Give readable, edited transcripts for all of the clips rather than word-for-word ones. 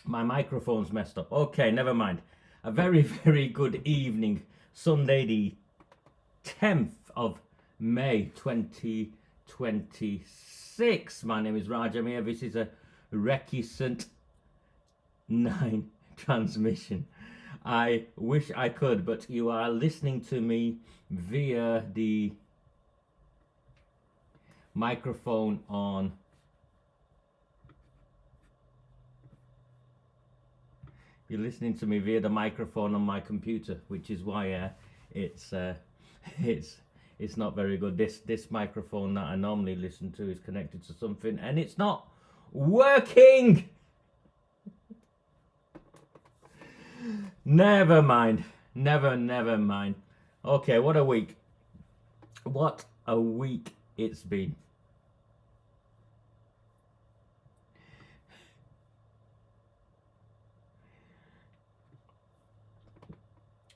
My microphone's messed up. Okay, never mind. A very, very good evening. Sunday the 10th of May 2026. My name is Raj. I'm here. This is a Recusant 9 transmission. I wish I could, but you are listening to me via the microphone on You're listening to me via the microphone on my computer, which is why it's not very good. This microphone that I normally listen to is connected to something, and it's not working. Never mind. Never mind. Okay, what a week. What a week it's been.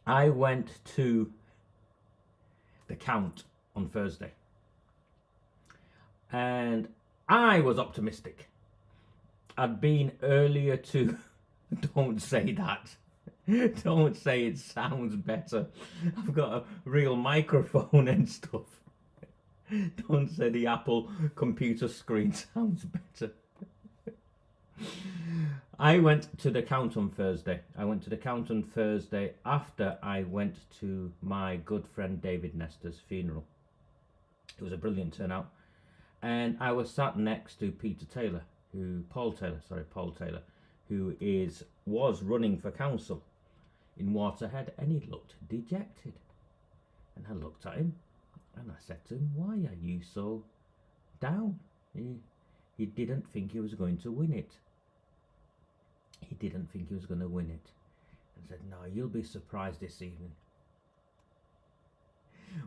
I went to the count on Thursday and I was optimistic. I'd been earlier to don't say that. Don't say it sounds better. I've got a real microphone and stuff. Don't say the Apple computer screen sounds better. I went to the count on Thursday. After I went to my good friend David Nestor's funeral. It was a brilliant turnout. And I was sat next to Paul Taylor, who was running for council in Waterhead, and he looked dejected. And I looked at him and I said to him, "Why are you so down?" He didn't think he was going to win it. I said, "No, you'll be surprised this evening."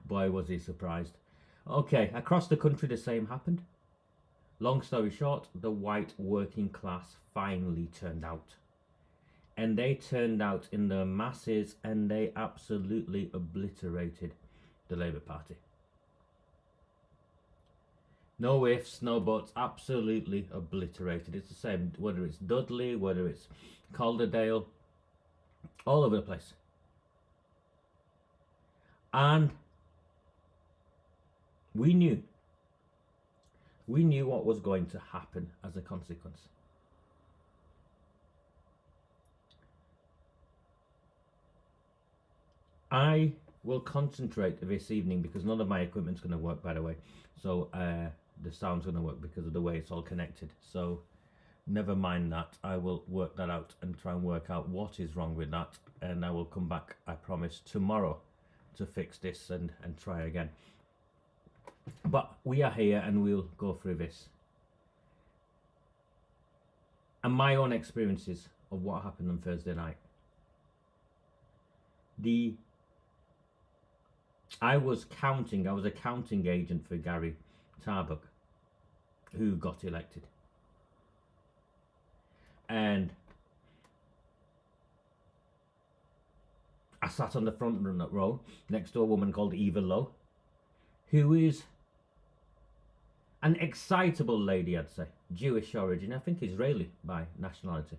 Boy, was he surprised. Okay, across the country the same happened. Long story short, the white working class finally turned out. And they turned out in the masses, and they absolutely obliterated the Labour Party. No ifs, no buts, absolutely obliterated. It's the same, whether it's Dudley, whether it's Calderdale, all over the place. And we knew what was going to happen as a consequence. I will concentrate this evening because none of my equipment's going to work, by the way. So the sound's going to work because of the way it's all connected. So never mind that. I will work that out and try and work out what is wrong with that. And I will come back, I promise, tomorrow to fix this and try again. But we are here and we'll go through this. And my own experiences of what happened on Thursday night. I was a counting agent for Gary Tarbuck, who got elected. And I sat on the front row next to a woman called Eva Lowe, who is an excitable lady, I'd say. Jewish origin, I think Israeli by nationality.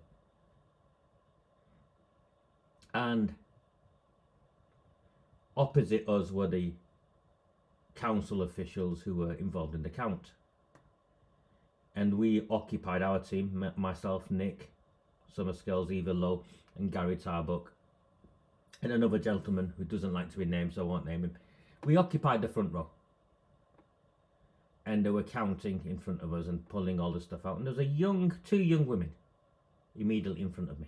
And opposite us were the council officials who were involved in the count. And we occupied our team, myself, Nick Summerskills, Eva Lowe, and Gary Tarbuck, and another gentleman who doesn't like to be named, so I won't name him. We occupied the front row. And they were counting in front of us and pulling all the stuff out. And there was two young women immediately in front of me.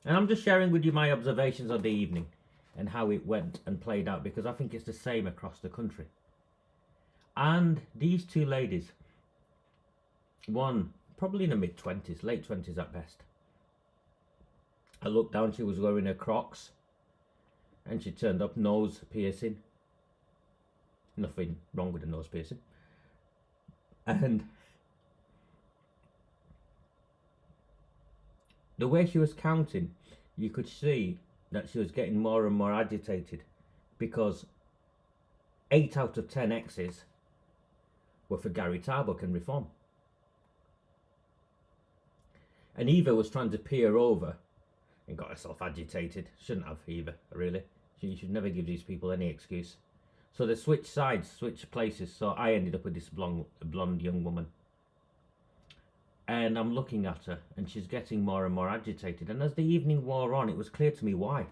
And I'm just sharing with you my observations of the evening and how it went and played out, because I think it's the same across the country. And these two ladies, one probably in the mid-20s, late 20s at best. I looked down, she was wearing her Crocs, and she turned up, nose piercing. Nothing wrong with the nose piercing. And the way she was counting, you could see that she was getting more and more agitated, because 8 out of 10 X's were for Gary Tarbuck and Reform. And Eva was trying to peer over and got herself agitated. Shouldn't have, Eva, really. She should never give these people any excuse. So they switched sides, switched places. So I ended up with this blonde young woman. And I'm looking at her, and she's getting more and more agitated. And as the evening wore on, it was clear to me why.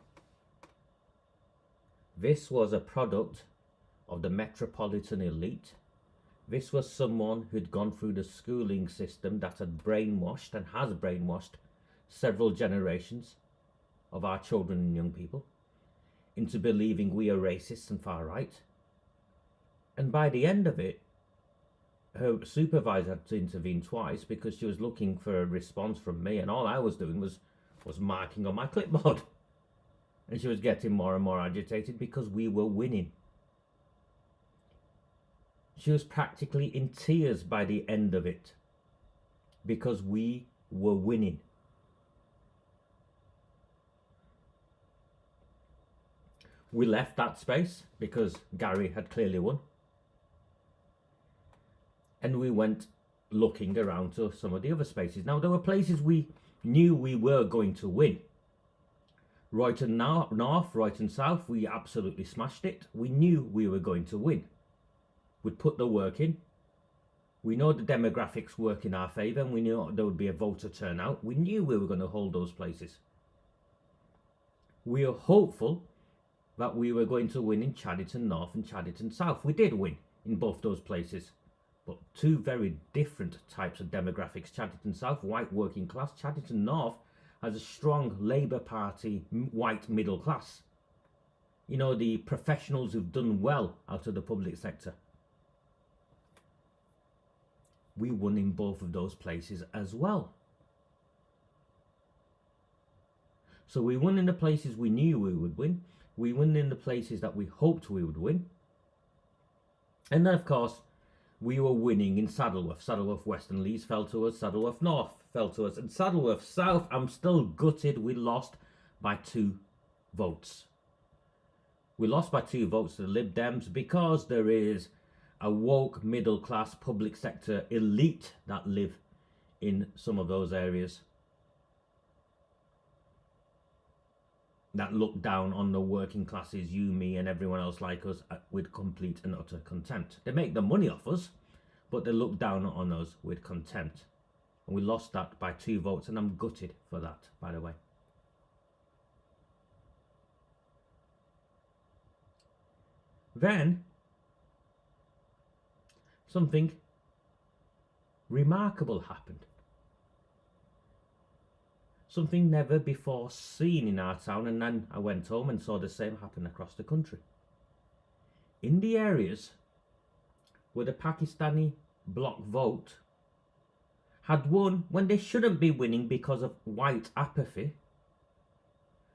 This was a product of the metropolitan elite. This was someone who'd gone through the schooling system that had brainwashed and has brainwashed several generations of our children and young people into believing we are racist and far right. And by the end of it, her supervisor had to intervene twice because she was looking for a response from me, and all I was doing was marking on my clipboard. And she was getting more and more agitated because we were winning. She was practically in tears by the end of it because we were winning. We left that space because Gary had clearly won. And we went looking around to some of the other spaces. Now, there were places we knew we were going to win. Royton North, Royton South, we absolutely smashed it. We knew we were going to win. We'd put the work in. We know the demographics work in our favour, and we knew there would be a voter turnout. We knew we were going to hold those places. We were hopeful that we were going to win in Chadderton North and Chadderton South. We did win in both those places. But two very different types of demographics. Chadderton South, white working class. Chadderton North has a strong Labour Party white middle class. You know, the professionals who've done well out of the public sector. We won in both of those places as well. So we won in the places we knew we would win. We won in the places that we hoped we would win. And then, of course, we were winning in Saddleworth. Saddleworth West and Leeds fell to us. Saddleworth North fell to us. And Saddleworth South, I'm still gutted. We lost by 2 votes. We lost by 2 votes to the Lib Dems because there is a woke middle class public sector elite that live in some of those areas that look down on the working classes, you, me, and everyone else like us, with complete and utter contempt. They make the money off us, but they look down on us with contempt. And we lost that by 2 votes, and I'm gutted for that, by the way. Then, something remarkable happened. Something never before seen in our town, and then I went home and saw the same happen across the country. In the areas where the Pakistani bloc vote had won when they shouldn't be winning because of white apathy,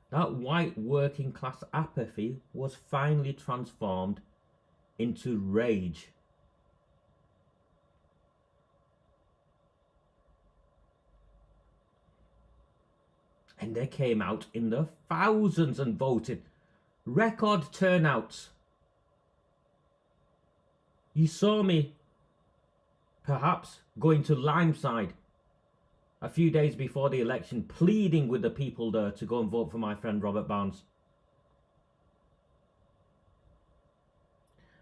that white working class apathy was finally transformed into rage. And they came out in the thousands and voted. Record turnouts. You saw me, perhaps, going to Limeside a few days before the election, pleading with the people there to go and vote for my friend Robert Barnes.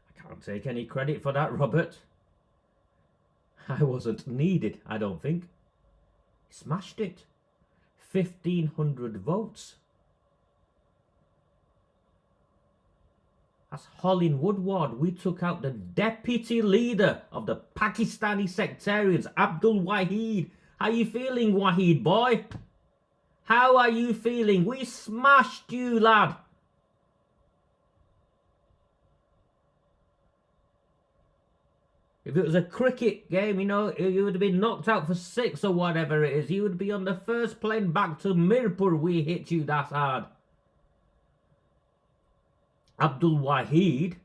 I can't take any credit for that, Robert. I wasn't needed, I don't think. He smashed it. 1,500 votes. As Holin Woodward, we took out the deputy leader of the Pakistani sectarians, Abdul Wahid. How you feeling, Wahid boy? How are you feeling? We smashed you, lad. If it was a cricket game, you know, you would have been knocked out for 6 or whatever it is. You would be on the first plane back to Mirpur. We hit you that hard. Abdul Wahid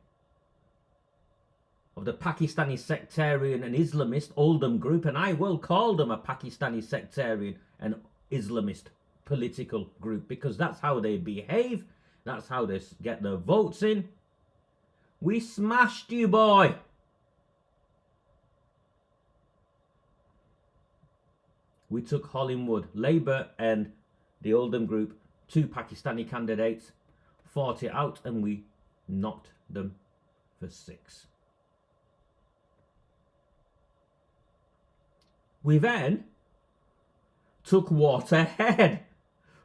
of the Pakistani sectarian and Islamist Oldham Group, and I will call them a Pakistani sectarian and Islamist political group because that's how they behave. That's how they get their votes in. We smashed you, boy. We took Hollingwood, Labour and the Oldham Group, 2 Pakistani candidates, fought it out, and we knocked them for 6. We then took Waterhead.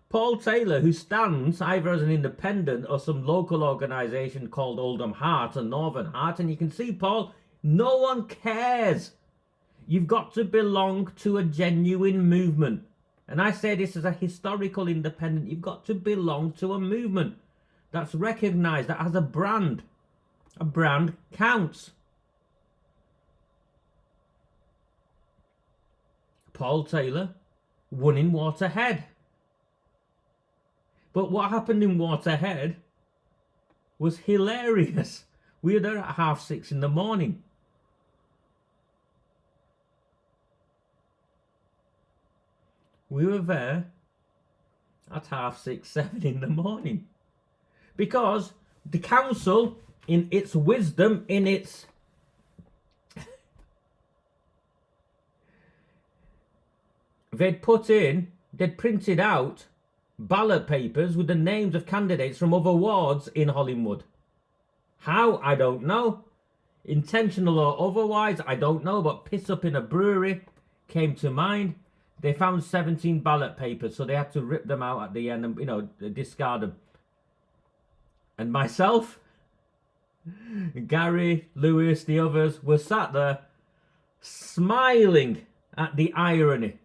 Paul Taylor, who stands either as an independent or some local organisation called Oldham Heart and Northern Heart, and you can see, Paul, no one cares. You've got to belong to a genuine movement. And I say this as a historical independent. You've got to belong to a movement that's recognised, that has a brand. A brand counts. Paul Taylor won in Waterhead. But what happened in Waterhead was hilarious. We were there at 6:30 in the morning. We were there at 6:30, 7 in the morning. Because the council, in its wisdom, in its they'd printed out ballot papers with the names of candidates from other wards in Hollingwood. How? I don't know. Intentional or otherwise, I don't know, but piss up in a brewery came to mind. They found 17 ballot papers, so they had to rip them out at the end and, discard them. And myself, Gary, Lewis, the others were sat there smiling at the irony.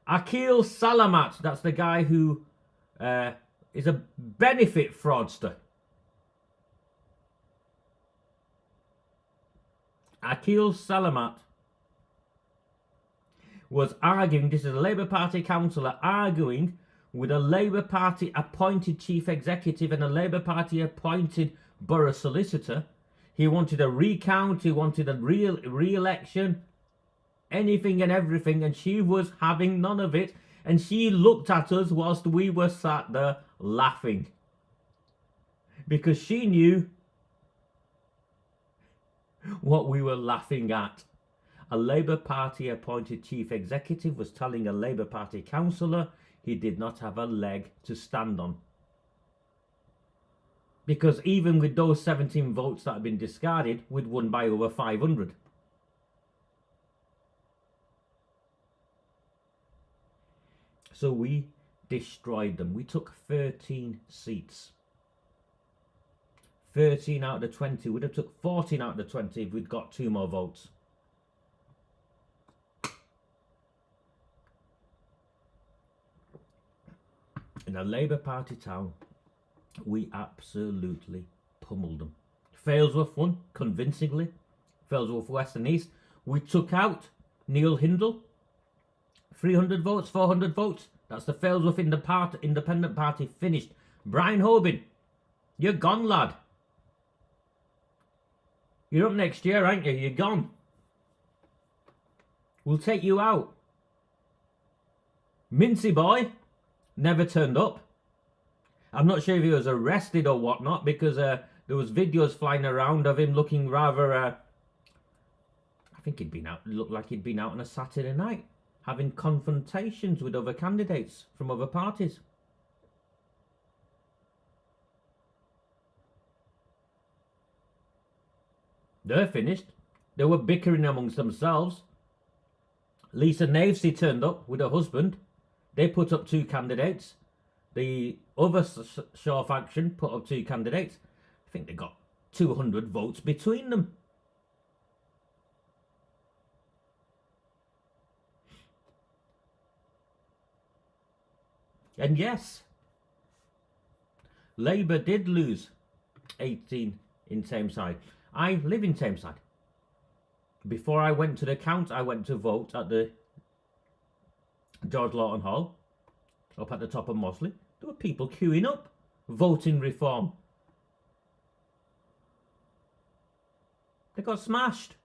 Akil Salamat, that's the guy who is a benefit fraudster. Akil Salamat was arguing, this is a Labour Party councillor, arguing with a Labour Party appointed chief executive and a Labour Party appointed borough solicitor. He wanted a recount, he wanted a re-election, anything and everything, and she was having none of it, and she looked at us whilst we were sat there laughing. Because she knew what we were laughing at. A Labour Party appointed chief executive was telling a Labour Party councillor he did not have a leg to stand on. Because even with those 17 votes that had been discarded, we'd won by over 500. So we destroyed them. We took 13 seats. 13 out of the 20. We'd have took 14 out of the 20 if we'd got 2 more votes. In a Labour Party town, we absolutely pummeled them. Failsworth won convincingly. Failsworth West and East. We took out Neil Hindle. 300 votes, 400 votes. That's the Failsworth Independent Party finished. Brian Hoban, you're gone, lad. You're up next year, aren't you? You're gone. We'll take you out. Mincy Boy never turned up. I'm not sure if he was arrested or whatnot, because there was videos flying around of him looking rather... I think he'd been out. Looked like he'd been out on a Saturday night, having confrontations with other candidates from other parties. They're finished. They were bickering amongst themselves. Lisa Navesey turned up with her husband. They put up 2 candidates. The other Shaw faction put up 2 candidates. I think they got 200 votes between them. And yes, Labour did lose 18 in Tameside. I live in Tameside. Before I went to the count, I went to vote at the George Lawton Hall, up at the top of Mosley. There were people queuing up, voting reform. They got smashed.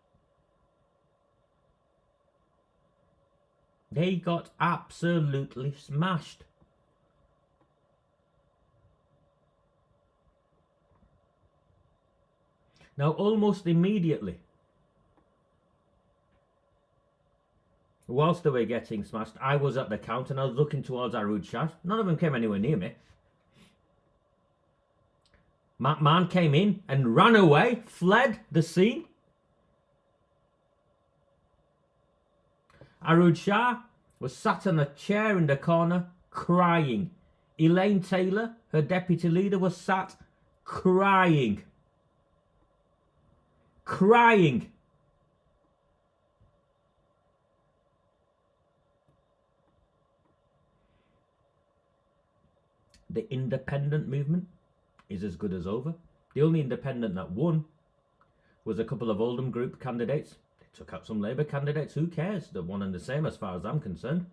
They got absolutely smashed. Now, almost immediately, whilst they were getting smashed, I was at the count and I was looking towards Arooj Shah. None of them came anywhere near me. McMahon came in and ran away, fled the scene. Arooj Shah was sat on a chair in the corner, crying. Elaine Taylor, her deputy leader, was sat crying. Crying. The independent movement is as good as over. The only independent that won was a couple of Oldham Group candidates. They took out some Labour candidates. Who cares? They're one and the same as far as I'm concerned.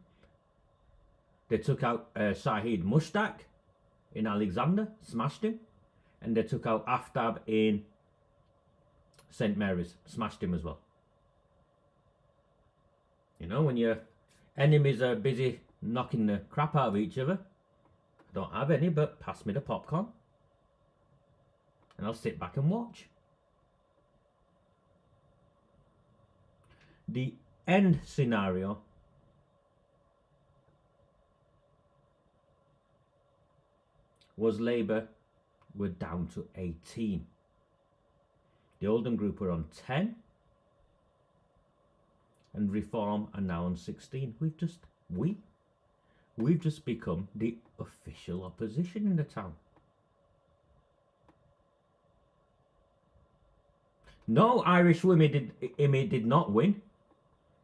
They took out Shahid Mushtaq in Alexander, smashed him. And they took out Aftab in St Mary's, smashed him as well. You know, when your enemies are busy knocking the crap out of each other, I don't have any, but pass me the popcorn. And I'll sit back and watch. The end scenario was Labour were down to 18. The Oldham Group were on 10. And Reform are now on 16. We've just become the official opposition in the town. No, Irish Imi did not win.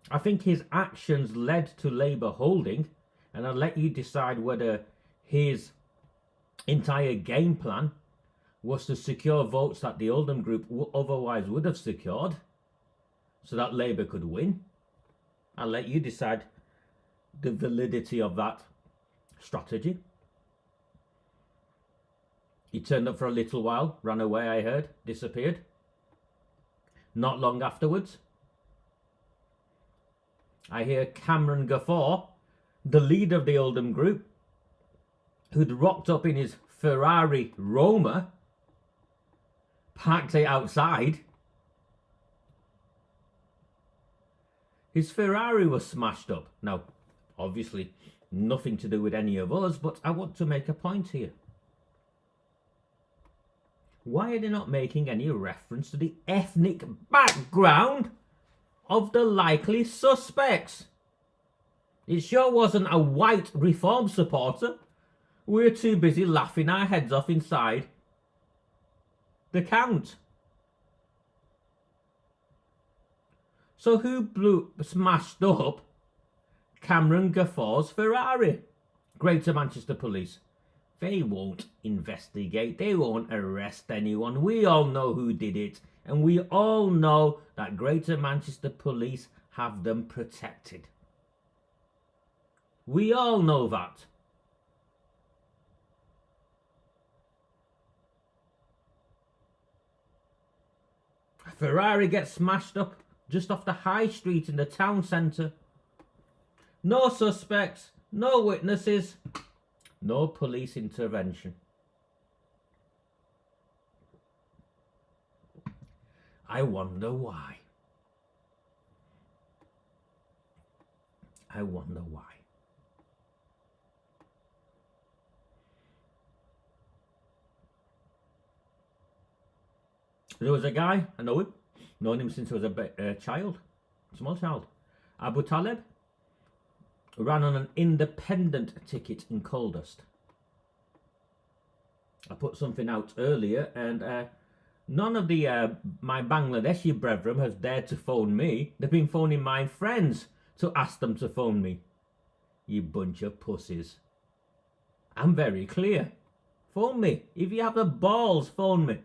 I think his actions led to Labour holding, and I'll let you decide whether his entire game plan was to secure votes that the Oldham Group otherwise would have secured, so that Labour could win. I'll let you decide the validity of that strategy. He turned up for a little while, ran away, I heard, disappeared. Not long afterwards, I hear Cameron Gaffer, the leader of the Oldham Group, who'd rocked up in his Ferrari Roma, parked it outside. His Ferrari was smashed up. Now, obviously, nothing to do with any of us, but I want to make a point here. Why are they not making any reference to the ethnic background of the likely suspects? It sure wasn't a white Reform supporter. We're too busy laughing our heads off inside the count. So who smashed up Cameron Gaffer's Ferrari? Greater Manchester Police. They won't investigate. They won't arrest anyone. We all know who did it. And we all know that Greater Manchester Police have them protected. We all know that. A Ferrari gets smashed up just off the high street in the town centre. No suspects, no witnesses, no police intervention. I wonder why. I wonder why. There was a guy, I know him, known him since I was a child, small child. Abu Talib ran on an independent ticket in Coldhurst. I put something out earlier, and none of the my Bangladeshi brethren has dared to phone me. They've been phoning my friends to ask them to phone me. You bunch of pussies. I'm very clear. Phone me. If you have the balls, phone me.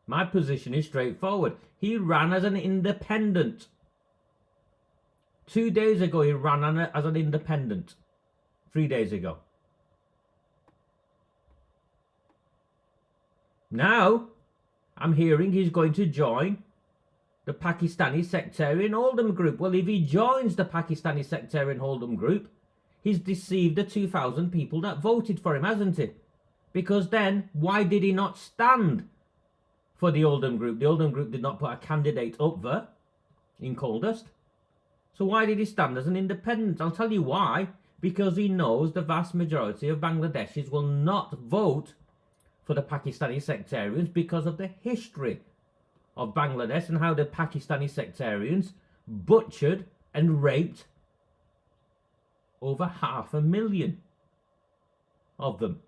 My position is straightforward. He ran as an independent. 2 days ago, he ran as an independent. 3 days ago. Now, I'm hearing he's going to join the Pakistani sectarian Oldham Group. Well, if he joins the Pakistani sectarian Oldham Group, he's deceived the 2,000 people that voted for him, hasn't he? Because then, why did he not stand for the Oldham Group? The Oldham Group did not put a candidate up there in Coldhurst. So why did he stand as an independent? I'll tell you why. Because he knows the vast majority of Bangladeshis will not vote for the Pakistani sectarians because of the history of Bangladesh and how the Pakistani sectarians butchered and raped over 500,000 of them.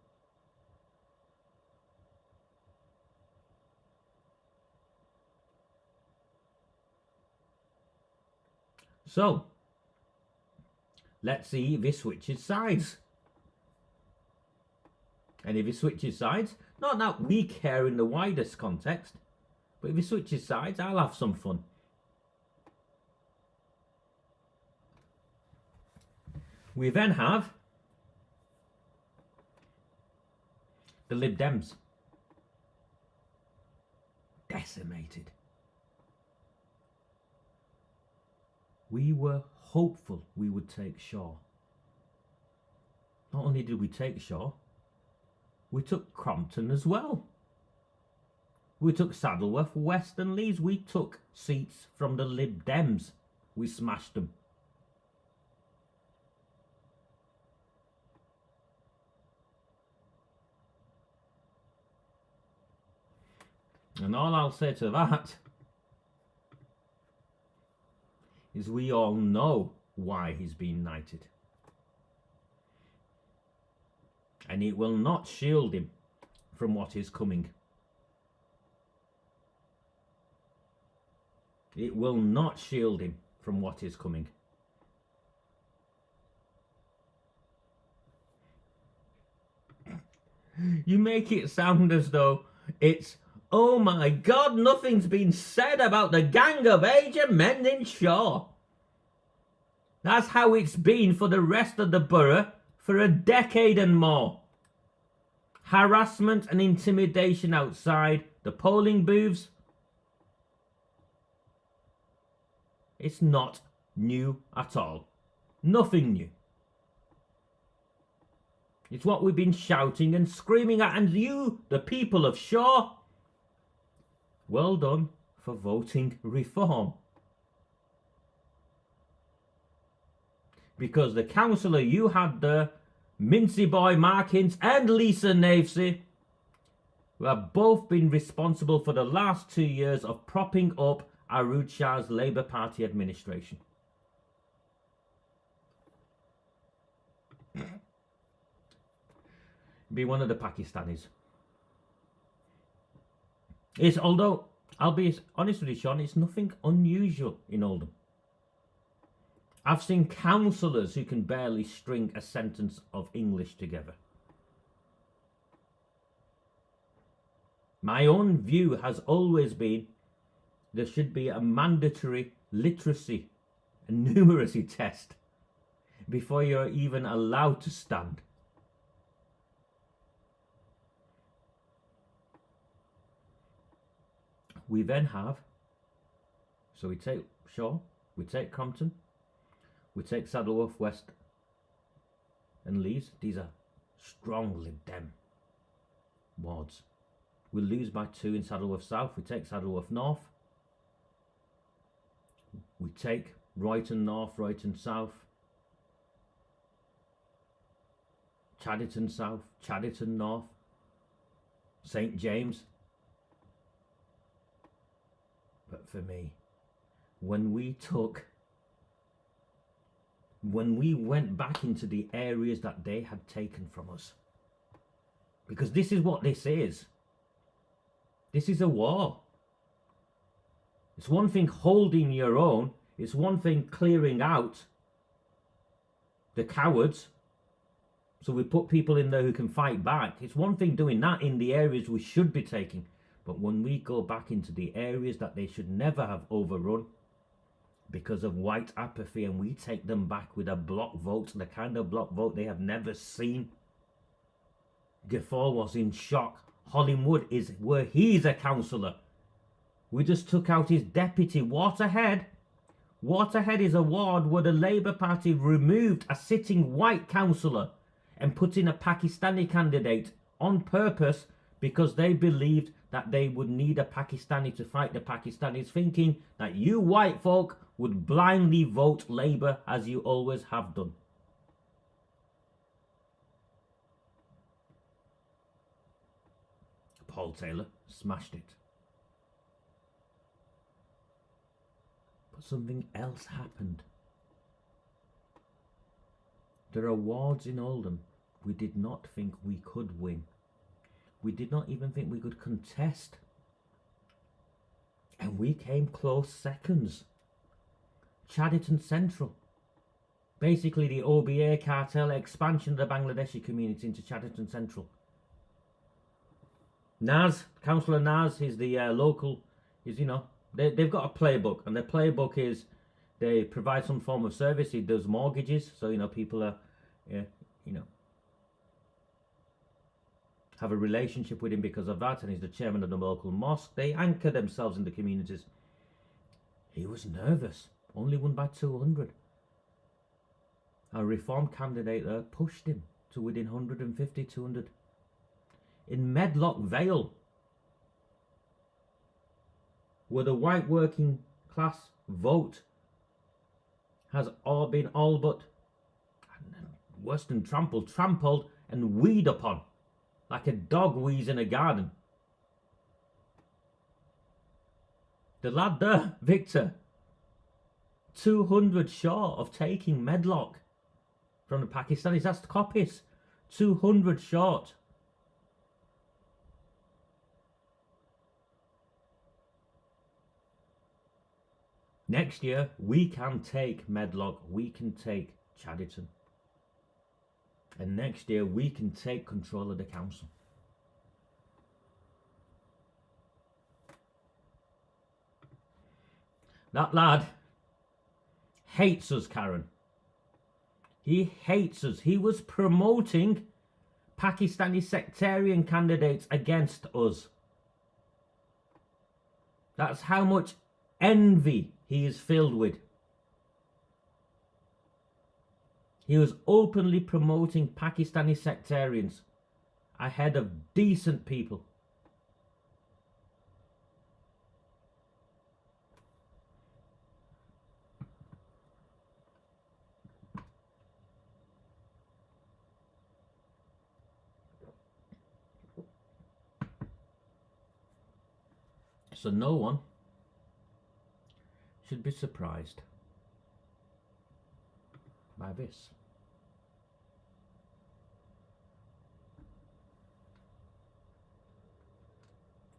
So, let's see if he switches sides. And if he switches sides, not that we care in the widest context, but if he switches sides, I'll have some fun. We then have the Lib Dems. Decimated. We were hopeful we would take Shah. Not only did we take Shah, we took Crompton as well. We took Saddleworth, West and Leeds. We took seats from the Lib Dems. We smashed them. And all I'll say to that is we all know why he's been knighted. And it will not shield him from what is coming. It will not shield him from what is coming. You make it sound as though it's, oh my God, nothing's been said about the gang of aged men in Shaw. That's how it's been for the rest of the borough for a decade and more. Harassment and intimidation outside the polling booths. It's not new at all. Nothing new. It's what we've been shouting and screaming at, and you, the people of Shaw, well done for voting reform. Because the councillor you had there, Mincy Boy Markins and Lisa Navesey, who have both been responsible for the last 2 years of propping up Arooj Shah's Labour Party administration. Be one of the Pakistanis. It's, although, I'll be honest with you, Sean, it's nothing unusual in Oldham. I've seen councillors who can barely string a sentence of English together. My own view has always been there should be a mandatory literacy and numeracy test before you're even allowed to stand. We then have, so we take Shaw, we take Crompton, we take Saddleworth West and Leeds. These are strong Lib Dem wards. We'll lose by 2 in Saddleworth South. We take Saddleworth North. We take Royton North, Royton South, Chadderton South, Chadderton North, St James. But for me, when we went back into the areas that they had taken from us, because this is what this is. This is a war. It's one thing holding your own. It's one thing clearing out the cowards. So we put people in there who can fight back. It's one thing doing that in the areas we should be taking. But when we go back into the areas that they should never have overrun because of white apathy, and we take them back with a block vote, the kind of block vote they have never seen. Gaffal was in shock. Hollingwood is where he's a councillor. We just took out his deputy. Waterhead. Waterhead is a ward where the Labour Party removed a sitting white councillor and put in a Pakistani candidate on purpose because they believed that they would need a Pakistani to fight the Pakistanis, thinking that you white folk would blindly vote Labour as you always have done. Paul Taylor smashed it. But something else happened. There are wards in Oldham we did not think we could win. We did not even think we could contest. And we came close seconds. Chadderton Central. Basically the OBA cartel expansion of the Bangladeshi community into Chadderton Central. Naz, Councillor Naz is the local, is, you know, they've got a playbook, and their playbook is they provide some form of service. He does mortgages, so, you know, people are, you know, have a relationship with him because of that, and he's the chairman of the local mosque. They anchor themselves in the communities. He was nervous, only won by 200. A reform candidate there pushed him to within 150, 200. In Medlock Vale, where the white working class vote has all been all but worse than trampled and weed upon, like a dog weeds in a garden. The lad there, Victor, 200 short of taking Medlock from the Pakistanis. That's the copies. 200 short. Next year, we can take Medlock, we can take Chadderton. And next year, we can take control of the council. That lad hates us, Karen. He hates us. He was promoting Pakistani sectarian candidates against us. That's how much envy he is filled with. He was openly promoting Pakistani sectarians ahead of decent people. So no one should be surprised by this.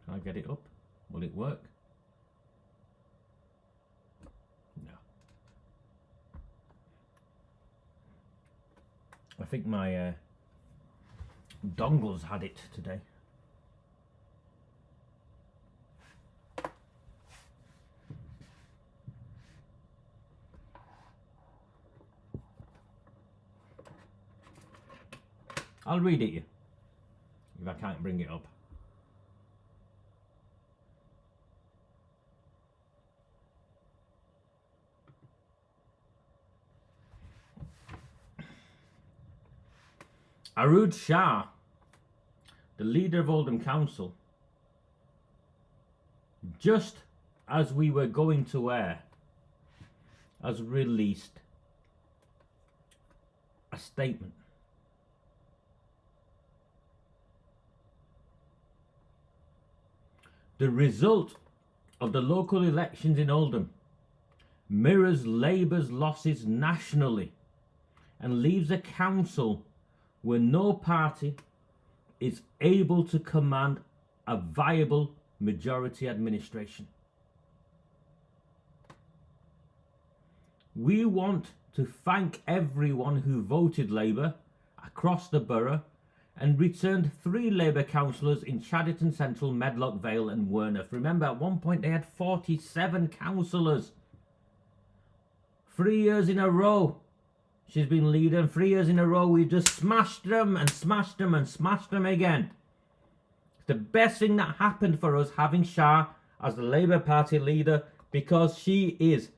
Can I get it up? Will it work? No. I think my dongles had it today. I'll read it you if I can't bring it up. Arooj Shah, the leader of Oldham Council, just as we were going to air, has released a statement. The result of the local elections in Oldham mirrors Labour's losses nationally and leaves a council where no party is able to command a viable majority administration. We want to thank everyone who voted Labour across the borough and returned 3 Labour councillors in Chadderton Central, Medlock Vale and Werneth. Remember, at one point they had 47 councillors. 3 years in a row she's been leader, and 3 years in a row we've just smashed them and smashed them and smashed them again. It's the best thing that happened for us having Shah as the Labour Party leader, because she is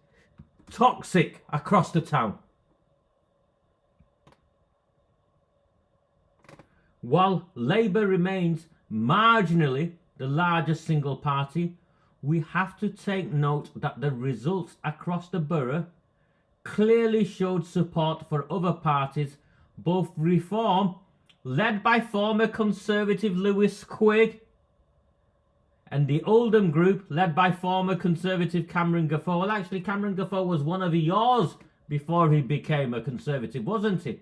toxic across the town. While Labour remains marginally the largest single party, we have to take note that the results across the borough clearly showed support for other parties, both Reform, led by former Conservative Lewis Quigg, and the Oldham Group, led by former Conservative Cameron Gaffer. Well, actually, Cameron Gaffer was one of yours before he became a Conservative, wasn't he?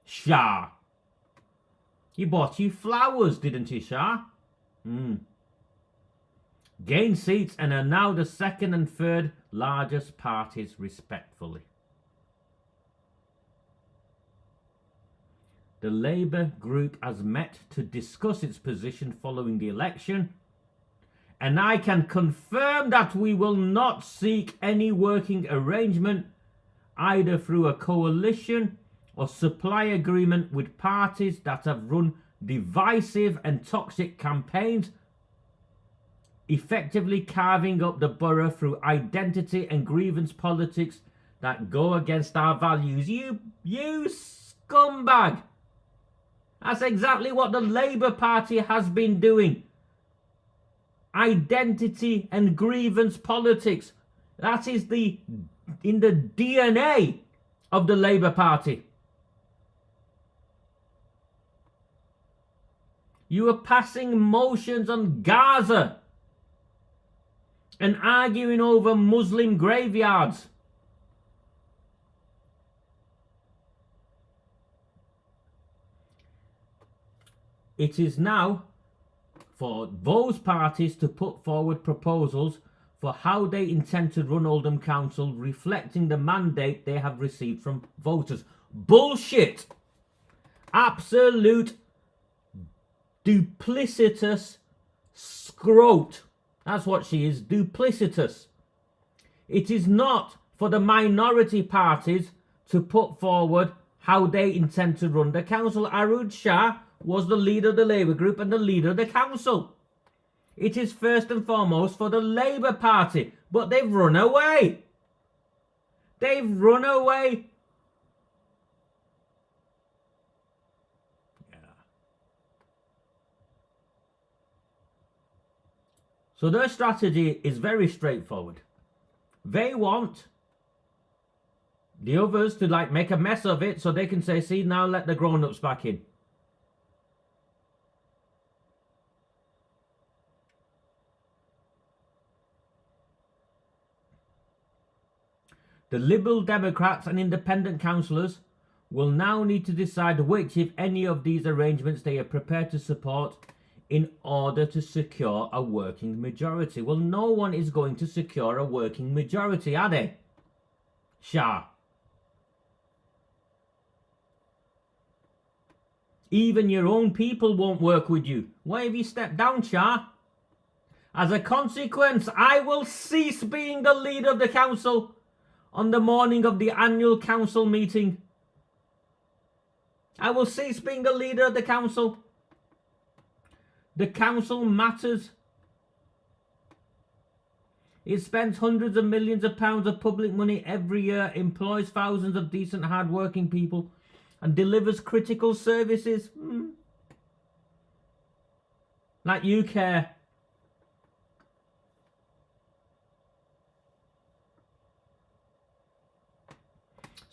Shah. He bought you flowers, didn't he, Shah? Gained seats and are now the second and third largest parties, respectively. The Labour group has met to discuss its position following the election, and I can confirm that we will not seek any working arrangement either through a coalition or supply agreement with parties that have run divisive and toxic campaigns, effectively carving up the borough through identity and grievance politics that go against our values. You scumbag! That's exactly what the Labour Party has been doing. Identity and grievance politics. That is in the DNA of the Labour Party. You are passing motions on Gaza and arguing over Muslim graveyards. It is now for those parties to put forward proposals for how they intend to run Oldham Council, reflecting the mandate they have received from voters. Bullshit! Absolute duplicitous scrote. That's what she is, duplicitous. It is not for the minority parties to put forward how they intend to run the council. Arooj Shah was the leader of the Labour group and the leader of the council. It is first and foremost for the Labour Party, but they've run away. They've run away. So their strategy is very straightforward. They want the others to make a mess of it so they can say, see, now let the grown-ups back in. The Liberal Democrats and independent councillors will now need to decide which, if any, of these arrangements they are prepared to support in order to secure a working majority. Well, no one is going to secure a working majority, are they? Shah. Even your own people won't work with you. Why have you stepped down, Shah? As a consequence, I will cease being the leader of the council on the morning of the annual council meeting. I will cease being the leader of the council. The council matters. It spends hundreds of millions of pounds of public money every year, employs thousands of decent, hard-working people, and delivers critical services. Like you care.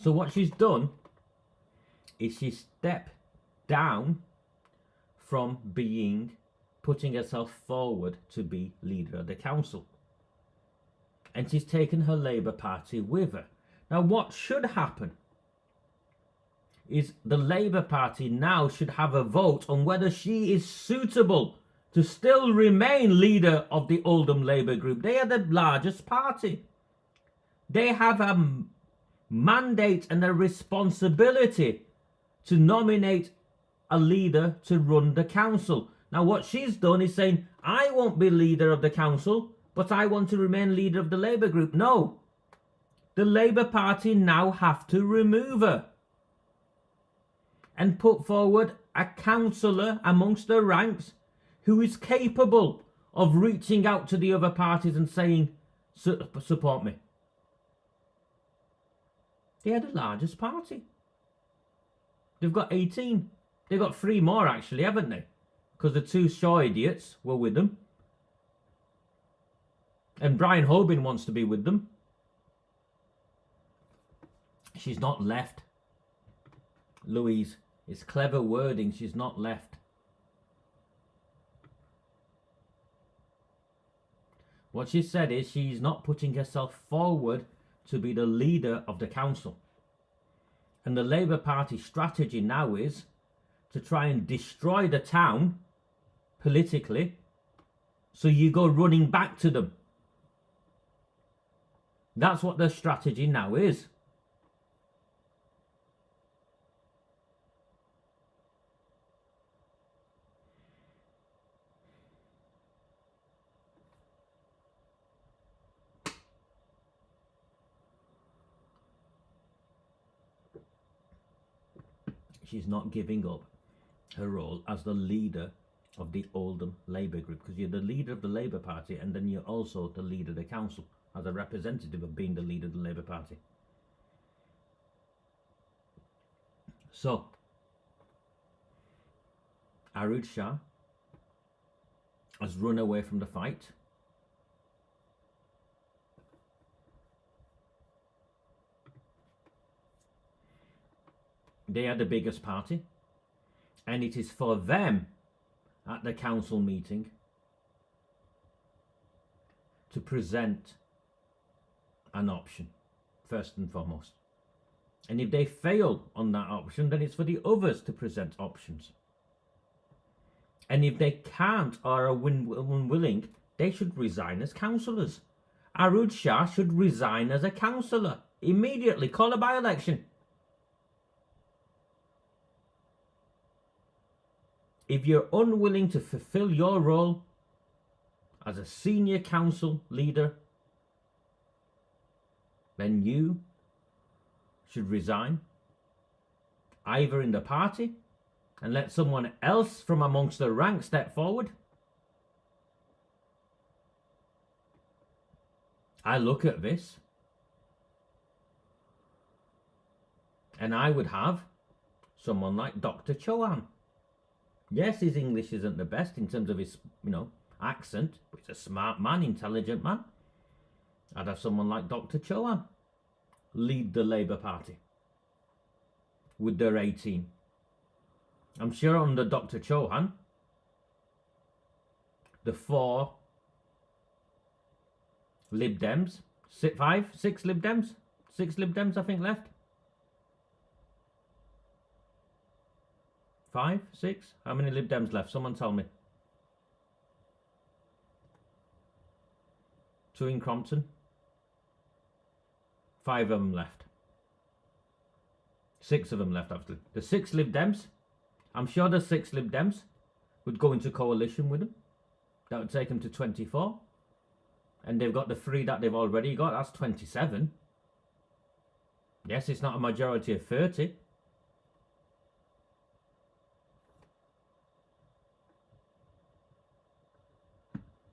So what she's done is she stepped down from putting herself forward to be leader of the council. And she's taken her Labour Party with her. Now what should happen is the Labour Party now should have a vote on whether she is suitable to still remain leader of the Oldham Labour Group. They are the largest party. They have a mandate and a responsibility to nominate a leader to run the council. Now what she's done is saying, I won't be leader of the council, but I want to remain leader of the Labour group. No. The Labour Party now have to remove her and put forward a councillor amongst the ranks who is capable of reaching out to the other parties and saying, support me. They are the largest party. They've got 18. They've got 3 more actually, haven't they? Because the 2 Shaw idiots were with them. And Brian Hobin wants to be with them. She's not left. Louise, it's clever wording. She's not left. What she said is she's not putting herself forward to be the leader of the council. And the Labour Party strategy now is to try and destroy the town politically, so you go running back to them. That's what their strategy now is. She's not giving up her role as the leader of the Oldham Labour Group, because you're the leader of the Labour Party and then you're also the leader of the council, as a representative of being the leader of the Labour Party. So, Arooj Shah has run away from the fight. They are the biggest party, and it is for them at the council meeting to present an option, first and foremost. And if they fail on that option, then it's for the others to present options. And if they can't or are unwilling, they should resign as councillors. Arooj Shah should resign as a councillor immediately. Call a by-election. If you're unwilling to fulfill your role as a senior council leader, then you should resign, either in the party and let someone else from amongst the ranks step forward. I look at this and I would have someone like Dr. Chauhan. Yes, his English isn't the best in terms of his, accent, but he's a smart man, intelligent man. I'd have someone like Dr. Chauhan lead the Labour Party with their A team. I'm sure under Dr. Chauhan, the 4 Lib Dems, 6 Lib Dems, 6 Lib Dems I think left. 5, 6? How many Lib Dems left? Someone tell me. 2 in Crompton. 5 of them left. 6 of them left, actually. The 6 Lib Dems, I'm sure the 6 Lib Dems would go into coalition with them. That would take them to 24. And they've got the 3 that they've already got. That's 27. Yes, it's not a majority of 30.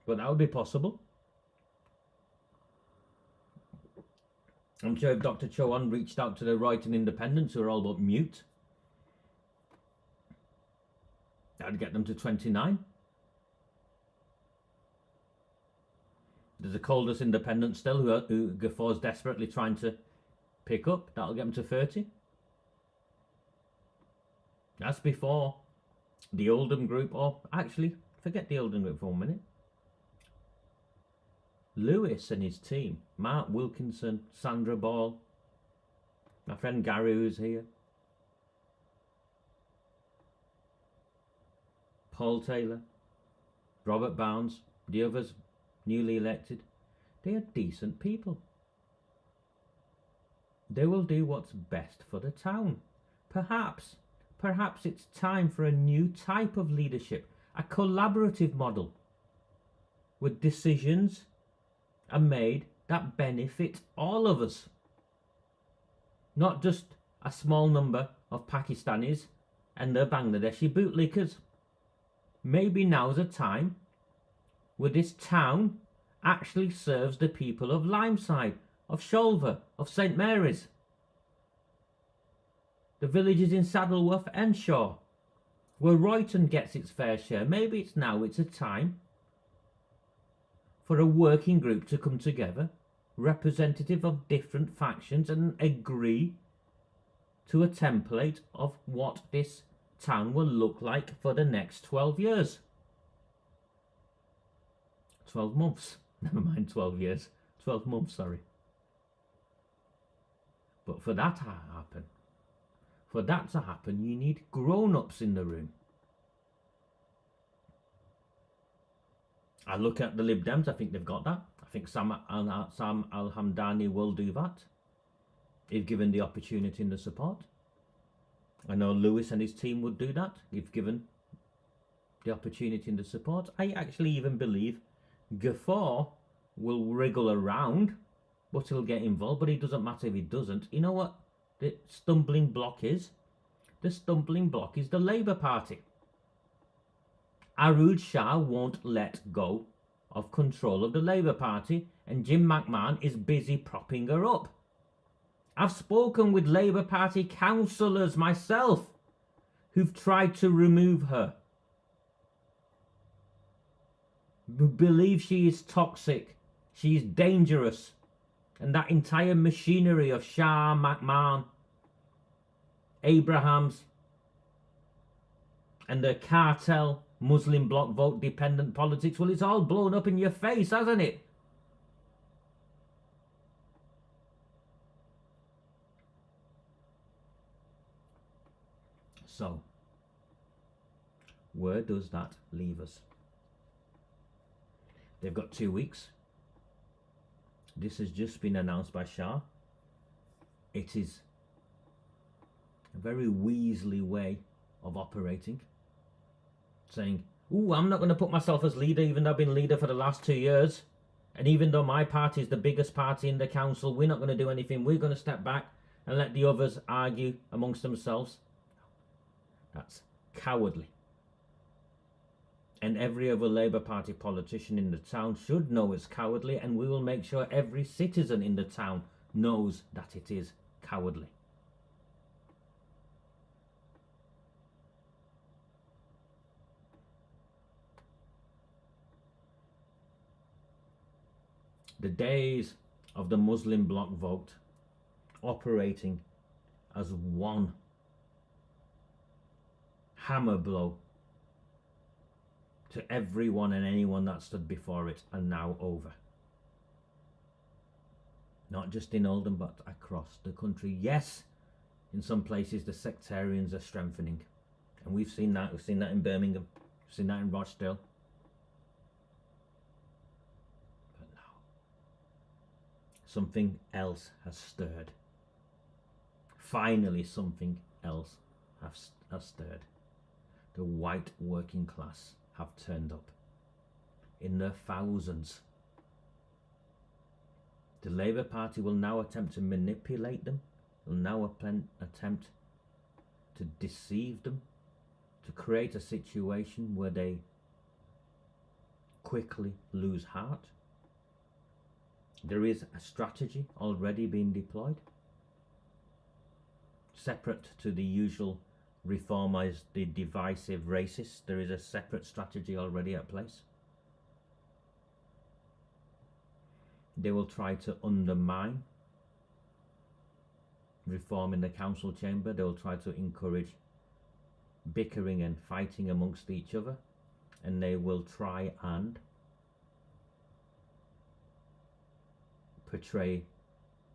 But that would be possible. I'm sure if Dr. Chauhan reached out to the Royton Independents, who are all but mute, that'd get them to 29. There's a Coldhurst Independent still, who Gafford's desperately trying to pick up. That'll get them to 30. That's before the Oldham Group, or actually, forget the Oldham Group for a minute. Lewis and his team, Mark Wilkinson, Sandra Ball, my friend Gary who's here, Paul Taylor, Robert Bounds, the others newly elected, they are decent people. They will do what's best for the town. Perhaps it's time for a new type of leadership, a collaborative model, with decisions are made that benefit all of us, not just a small number of Pakistanis and their Bangladeshi bootlickers. Maybe now's a time where this town actually serves the people of Limeside, of Sholver, of St Mary's, the villages in Saddleworth and Shaw, where Royton gets its fair share. Maybe it's a time for a working group to come together, representative of different factions, and agree to a template of what this town will look like for the next 12 years. 12 months. Never mind 12 years. 12 months, sorry. But for that to happen, you need grown-ups in the room. I look at the Lib Dems, I think they've got that. I think Sam Al-Hamdani will do that, if given the opportunity and the support. I know Lewis and his team would do that, if given the opportunity and the support. I actually even believe Gaffer will wriggle around, but he'll get involved, but it doesn't matter if he doesn't. You know what the stumbling block is? The stumbling block is the Labour Party. Arooj Shah won't let go of control of the Labour Party, and Jim McMahon is busy propping her up. I've spoken with Labour Party councillors myself who've tried to remove her, who believe she is toxic, she is dangerous, and that entire machinery of Shah, McMahon, Abrahams, and the cartel, Muslim bloc vote dependent politics, well, it's all blown up in your face, hasn't it? So, where does that leave us? They've got 2 weeks. This has just been announced by Shah. It is a very Weasley way of operating, saying, ooh, I'm not going to put myself as leader, even though I've been leader for the last 2 years, and even though my party is the biggest party in the council, we're not going to do anything. We're going to step back and let the others argue amongst themselves. That's cowardly. And every other Labour Party politician in the town should know it's cowardly, and we will make sure every citizen in the town knows that it is cowardly. The days of the Muslim bloc vote operating as one hammer blow to everyone and anyone that stood before it are now over. Not just in Oldham, but across the country. Yes, in some places the sectarians are strengthening, and we've seen that. We've seen that in Birmingham, we've seen that in Rochdale. But now, something else has stirred. Finally, something else has stirred. The white working class have turned up in their thousands. The Labour Party will now attempt to manipulate them, will now attempt to deceive them, to create a situation where they quickly lose heart. There is a strategy already being deployed, separate to the usual reform as the divisive racist. There is a separate strategy already at place. They will try to undermine reform in the council chamber. They will try to encourage bickering and fighting amongst each other, and they will try and portray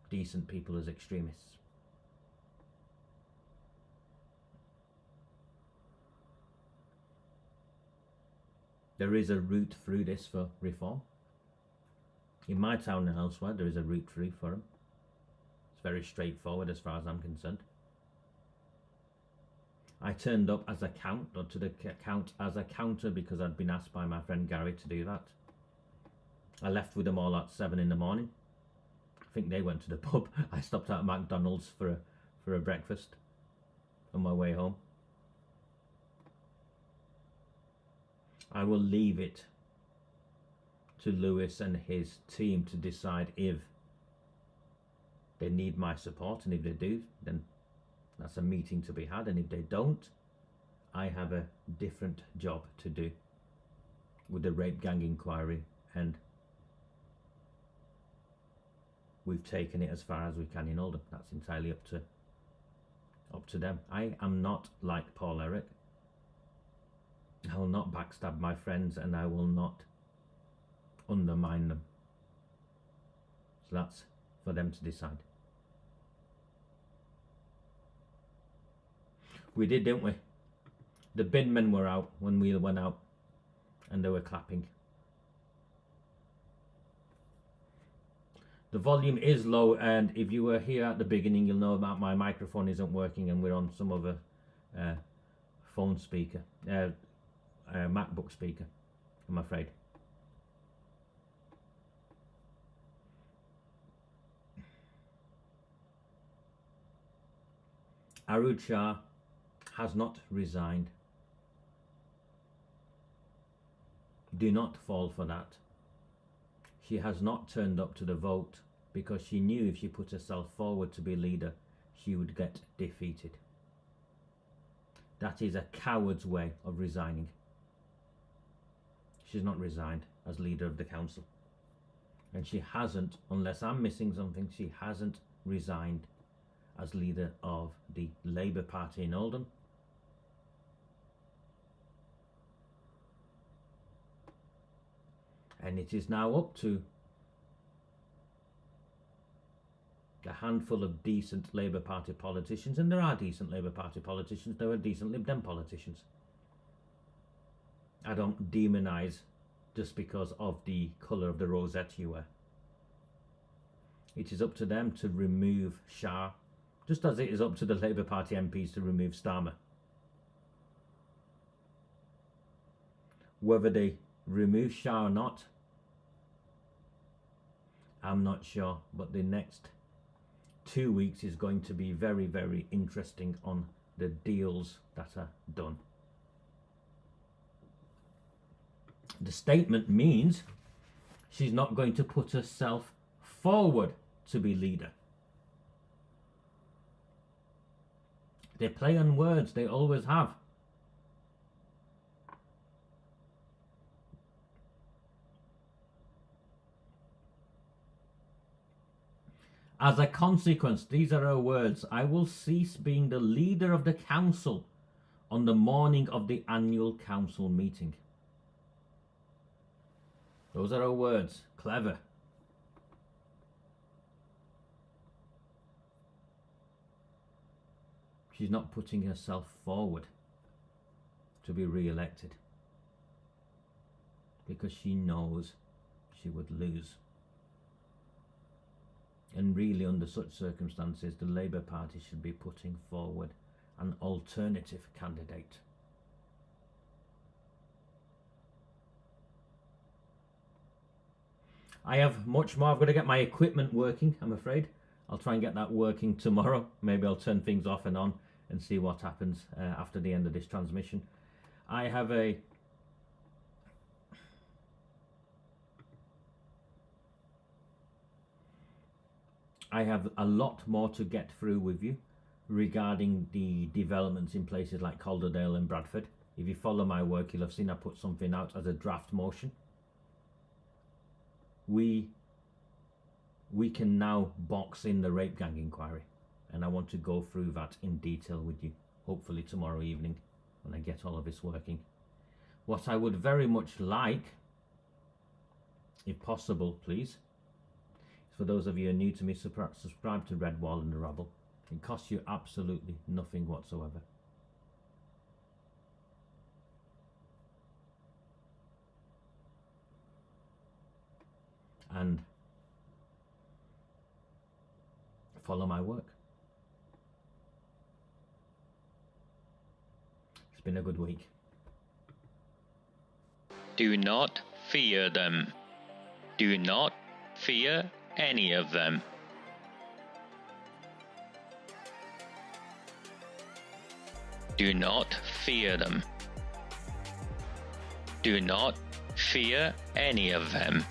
decent people as extremists. There is a route through this for reform. In my town and elsewhere, there is a route through for them. It's very straightforward as far as I'm concerned. I turned up as a to the count as a counter because I'd been asked by my friend Gary to do that. I left with them all at 7 in the morning. I think they went to the pub. I stopped at McDonald's for a breakfast on my way home. I will leave it to Lewis and his team to decide if they need my support, and if they do, then that's a meeting to be had, and if they don't, I have a different job to do with the rape gang inquiry and we've taken it as far as we can in Oldham. That's entirely up to them. I am not like Paul Eric. I will not backstab my friends, and I will not undermine them. So that's for them to decide. We did, didn't we? The bin men were out when we went out, and they were clapping. The volume is low, and if you were here at the beginning, you'll know that my microphone isn't working and we're on some other phone speaker, MacBook speaker, I'm afraid. Arooj Shah has not resigned. Do not fall for that. She has not turned up to the vote because she knew if she put herself forward to be leader, she would get defeated. That is a coward's way of resigning. She's not resigned as leader of the council. And she hasn't, unless I'm missing something, she hasn't resigned as leader of the Labour Party in Oldham. And it is now up to a handful of decent Labour Party politicians, and there are decent Labour Party politicians, there are decent Lib Dem politicians. I don't demonise just because of the colour of the rosette you wear. It is up to them to remove Shah, just as it is up to the Labour Party MPs to remove Starmer. Whether they remove Shah or not, I'm not sure, but the next 2 weeks is going to be very, very interesting on the deals that are done. The statement means she's not going to put herself forward to be leader. They play on words, they always have. As a consequence, these are her words, I will cease being the leader of the council on the morning of the annual council meeting. Those are her words. Clever. She's not putting herself forward to be re-elected because she knows she would lose. And really, under such circumstances, the Labour Party should be putting forward an alternative candidate. I have much more. I've got to get my equipment working, I'm afraid. I'll try and get that working tomorrow. Maybe I'll turn things off and on and see what happens after the end of this transmission. I have a lot more to get through with you regarding the developments in places like Calderdale and Bradford. If you follow my work, you'll have seen I put something out as a draft motion. We can now box in the rape gang inquiry, and I want to go through that in detail with you, hopefully tomorrow evening when I get all of this working. What I would very much like, if possible please, for those of you who are new to me, subscribe to Red Wall and the Rabble. It costs you absolutely nothing whatsoever. And follow my work. It's been a good week. Do not fear them. Do not fear any of them. Do not fear them. Do not fear any of them.